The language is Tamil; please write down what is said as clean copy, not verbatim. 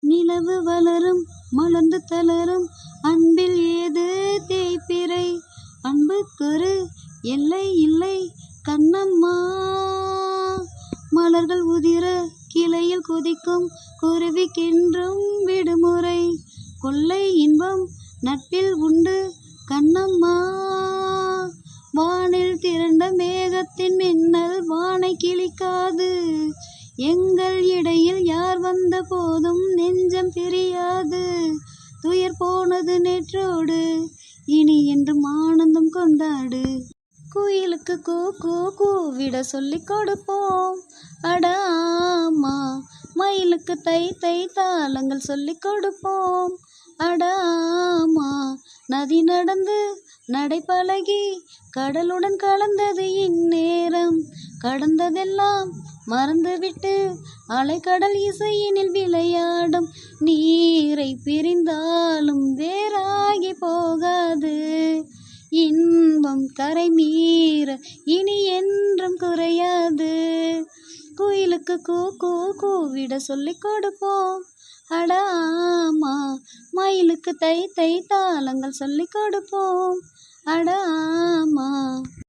நிலவு வளரும் மலர்ந்து தளரும் அன்பில் ஏது தேய்பிறை அன்புக்கொரு எல்லை இல்லை கண்ணம்மா. மலர்கள் உதிர கிளையில் கொதிக்கும் குருவிக்கென்றும் விடுமுறை கொள்ளை இன்பம் நட்பில் உண்டு கண்ணம்மா. வானில் திரண்ட மேகத்தின் மின்னல் வானை கிழிக்காது. எங்கள் இடையில் யார் வந்த போதும் நெஞ்சம் பிரியாது. துயர் போனது நேற்றோடு இனி என்றும் ஆனந்தம் கொண்டாடு. குயிலுக்கு கூ கூ கூவிட சொல்லிக் கொடுப்போம் அட ஆமா. மயிலுக்கு தை தை தாளங்கள் சொல்லிக் கொடுப்போம் அட ஆமா. நதி நடந்து நடைபழகி கடலுடன் கலந்தது இந்நேரம். கடந்ததெல்லாம் மறந்துவிட்டு அலைக்கடல் இசையினில் விளையாடும். நீரை பிரிந்தாலும் வேறாகி போகாது. இன்பம் கரை மீற இனி என்றும் குறையாது. குயிலுக்கு கூ கூ கூவிட சொல்லிக் கொடுப்போம் அட ஆமா. மயிலுக்கு தை தை தாளங்கள் சொல்லிக் கொடுப்போம் அட ஆமா.